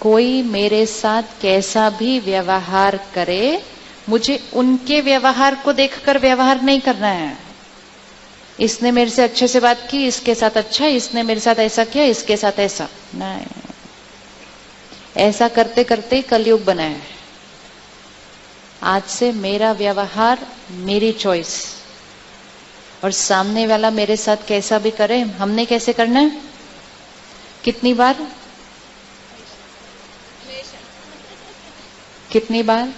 कोई मेरे साथ कैसा भी व्यवहार करे, मुझे उनके व्यवहार को देखकर व्यवहार नहीं करना है। इसने मेरे से अच्छे से बात की, इसके साथ अच्छा, इसने मेरे साथ ऐसा किया, इसके साथ ऐसा नहीं। ऐसा करते करते कलयुग बना है। आज से मेरा व्यवहार मेरी चॉइस, और सामने वाला मेरे साथ कैसा भी करे, हमने कैसे करना है? कितनी बार? कितनी बार?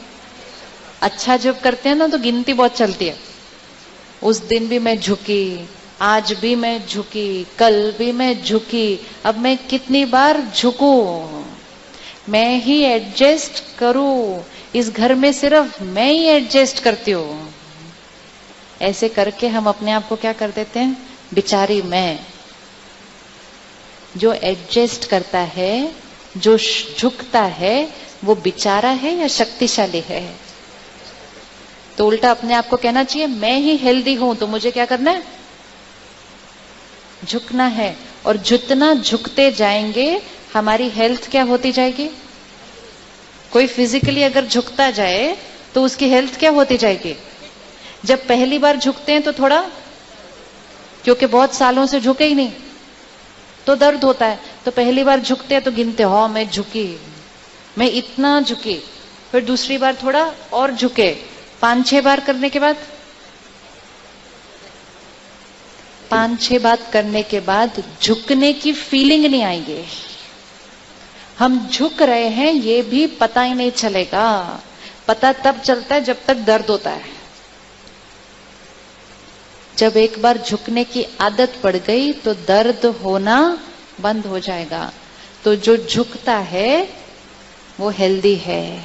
अच्छा जब करते हैं ना तो गिनती बहुत चलती है। उस दिन भी मैं झुकी, आज भी मैं झुकी, कल भी मैं झुकी, अब मैं कितनी बार झुकूं? मैं ही एडजस्ट करूं, इस घर में सिर्फ मैं ही एडजस्ट करती हूं। ऐसे करके हम अपने आप को क्या कर देते हैं? बिचारी मैं। जो एडजस्ट करता है, जो झुकता है, वो बेचारा है या शक्तिशाली है? तो उल्टा अपने आप को कहना चाहिए, मैं ही हेल्दी हूं तो मुझे क्या करना है? झुकना है। और जितना झुकते जाएंगे हमारी हेल्थ क्या होती जाएगी? कोई फिजिकली अगर झुकता जाए तो उसकी हेल्थ क्या होती जाएगी? जब पहली बार झुकते हैं तो थोड़ा, क्योंकि बहुत सालों से झुके ही नहीं, तो दर्द होता है। तो पहली बार झुकते हैं तो गिनते, हो मैं झुकी, मैं इतना झुकी। फिर दूसरी बार थोड़ा और झुके, 5-6 बार करने के बाद, 5-6 बार करने के बाद झुकने की फीलिंग नहीं आएगी। हम झुक रहे हैं ये भी पता ही नहीं चलेगा। पता तब चलता है जब तक दर्द होता है। जब एक बार झुकने की आदत पड़ गई तो दर्द होना बंद हो जाएगा। तो जो झुकता है वो हेल्दी है,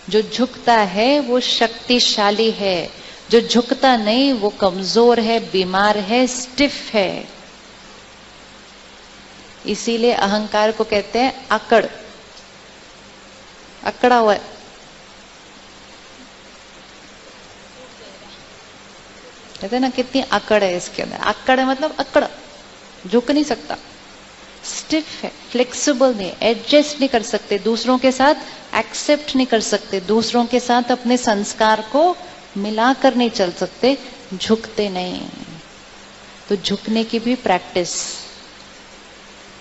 जो झुकता है वो शक्तिशाली है, जो झुकता नहीं वो कमजोर है, बीमार है, स्टिफ है। इसीलिए अहंकार को कहते हैं अकड़, अकड़ा हुआ है। कहते हैं ना कितनी अकड़ है इसके अंदर। अकड़ है मतलब अकड़, झुक नहीं सकता, स्टिफ है, फ्लेक्सिबल नहीं, एडजस्ट नहीं कर सकते, दूसरों के साथ एक्सेप्ट नहीं कर सकते, दूसरों के साथ अपने संस्कार को मिलाकर नहीं चल सकते, झुकते नहीं। तो झुकने की भी प्रैक्टिस,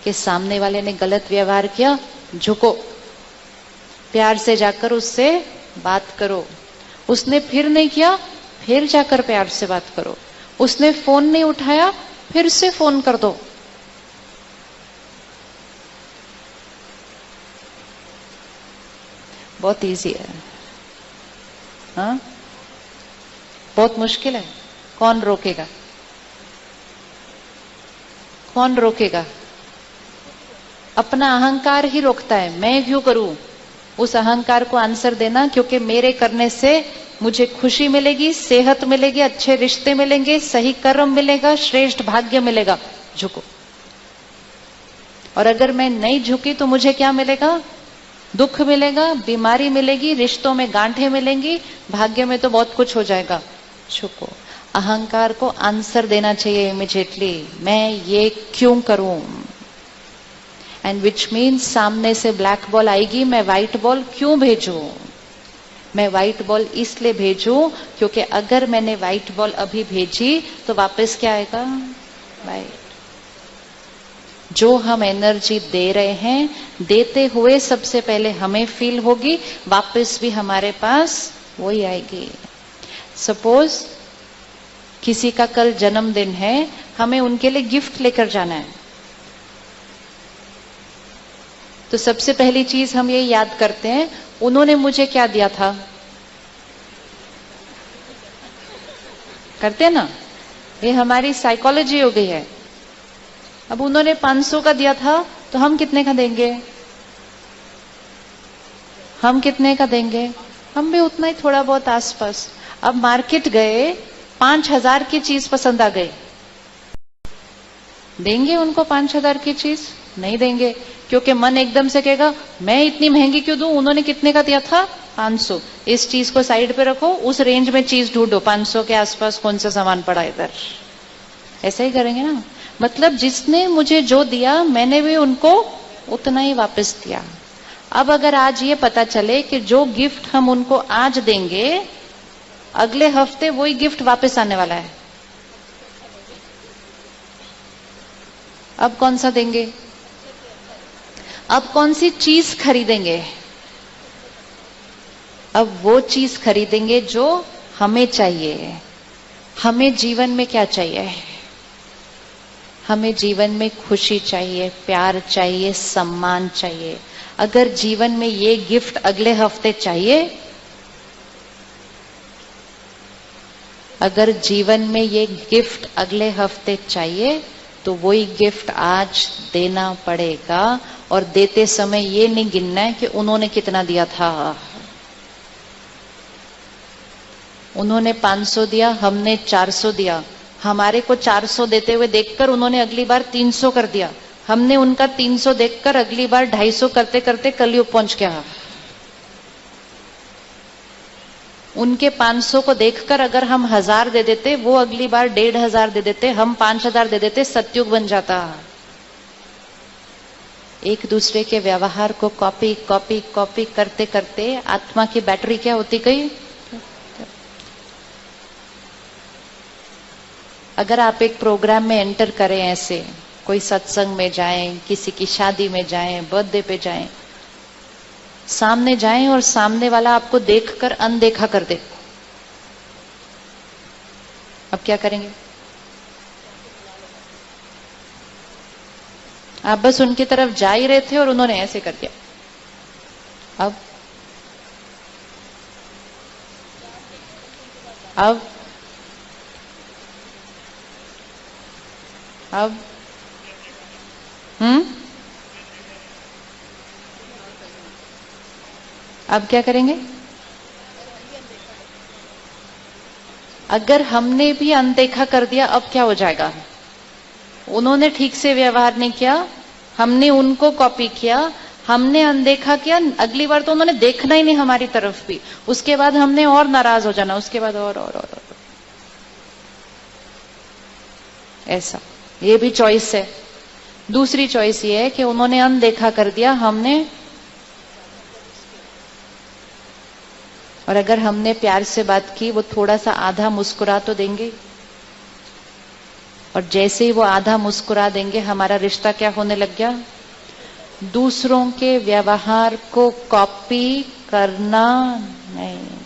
कि सामने वाले ने गलत व्यवहार किया, झुको, प्यार से जाकर उससे बात करो। उसने फिर नहीं किया, फिर जाकर प्यार से बात करो। उसने फोन नहीं उठाया, फिर से फोन कर दो। बहुत इजी है, हाँ? बहुत मुश्किल है। कौन रोकेगा? कौन रोकेगा? अपना अहंकार ही रोकता है। मैं क्यों करूं? उस अहंकार को आंसर देना, क्योंकि मेरे करने से मुझे खुशी मिलेगी, सेहत मिलेगी, अच्छे रिश्ते मिलेंगे, सही कर्म मिलेगा, श्रेष्ठ भाग्य मिलेगा। झुको। और अगर मैं नहीं झुकी तो मुझे क्या मिलेगा? दुख मिलेगा, बीमारी मिलेगी, रिश्तों में गांठें मिलेंगी, भाग्य में तो बहुत कुछ हो जाएगा। झुको। अहंकार को आंसर देना चाहिए इमीडिएटली, मैं ये क्यों करूं? एंड विच मीन्स सामने से ब्लैक बॉल आएगी, मैं व्हाइट बॉल क्यों भेजूं? मैं व्हाइट बॉल इसलिए भेजूं क्योंकि अगर मैंने व्हाइट बॉल अभी भेजी तो वापस क्या आएगा? व्हाइट। जो हम एनर्जी दे रहे हैं, देते हुए सबसे पहले हमें फील होगी, वापस भी हमारे पास वही आएगी। सपोज किसी का कल जन्मदिन है, हमें उनके लिए गिफ्ट लेकर जाना है, तो सबसे पहली चीज हम ये याद करते हैं, उन्होंने मुझे क्या दिया था? करते हैं ना? ये हमारी साइकोलॉजी हो गई है। अब उन्होंने 500 का दिया था तो हम कितने का देंगे? हम कितने का देंगे? हम भी उतना ही, थोड़ा बहुत आसपास। अब मार्केट गए, 5000 की चीज पसंद आ गई, देंगे उनको 5000 की चीज? नहीं देंगे, क्योंकि मन एकदम से कहेगा मैं इतनी महंगी क्यों दूं, उन्होंने कितने का दिया था? 500। इस चीज को साइड पे रखो, उस रेंज में चीज ढूंढो, 500 के आसपास कौन सा सामान पड़ा इधर। ऐसा ही करेंगे ना। मतलब जिसने मुझे जो दिया मैंने भी उनको उतना ही वापस दिया। अब अगर आज ये पता चले कि जो गिफ्ट हम उनको आज देंगे अगले हफ्ते वही गिफ्ट वापस आने वाला है, अब कौन सा देंगे? अब कौन सी चीज खरीदेंगे? अब वो चीज खरीदेंगे जो हमें चाहिए। हमें जीवन में क्या चाहिए? हमें जीवन में खुशी चाहिए, प्यार चाहिए, सम्मान चाहिए। अगर जीवन में ये गिफ्ट अगले हफ्ते चाहिए, अगर जीवन में ये गिफ्ट अगले हफ्ते चाहिए तो वही गिफ्ट आज देना पड़ेगा। और देते समय ये नहीं गिनना है कि उन्होंने कितना दिया था। उन्होंने 500 दिया, हमने 400 दिया। हमारे को 400 देते हुए देखकर उन्होंने अगली बार 300 कर दिया। हमने उनका 300 देखकर अगली बार 250 करते करते कलयुग पहुंच गया। उनके 500 को देखकर अगर हम 1000 दे देते, वो अगली बार 1500 दे देते, हम 5000 दे देते, सतयुग बन जाता। एक दूसरे के व्यवहार को कॉपी कॉपी कॉपी करते करते आत्मा की बैटरी क्या होती गई? अगर आप एक प्रोग्राम में एंटर करें, ऐसे कोई सत्संग में जाएं, किसी की शादी में जाएं, बर्थडे पे जाएं, सामने जाएं और सामने वाला आपको देखकर अनदेखा कर दे, अब क्या करेंगे? आप बस उनकी तरफ जा ही रहे थे और उन्होंने ऐसे कर दिया। अब अब क्या करेंगे? अगर हमने भी अनदेखा कर दिया, अब क्या हो जाएगा? उन्होंने ठीक से व्यवहार नहीं किया, हमने उनको कॉपी किया, हमने अनदेखा किया, अगली बार तो उन्होंने देखना ही नहीं हमारी तरफ भी, उसके बाद हमने और नाराज हो जाना, उसके बाद और। ऐसा ये भी चॉइस है। दूसरी चॉइस ये है कि उन्होंने अनदेखा कर दिया, हमने, और अगर हमने प्यार से बात की, वो थोड़ा सा आधा मुस्कुरा तो देंगे, और जैसे ही वो आधा मुस्कुरा देंगे हमारा रिश्ता क्या होने लग गया? दूसरों के व्यवहार को कॉपी करना नहीं।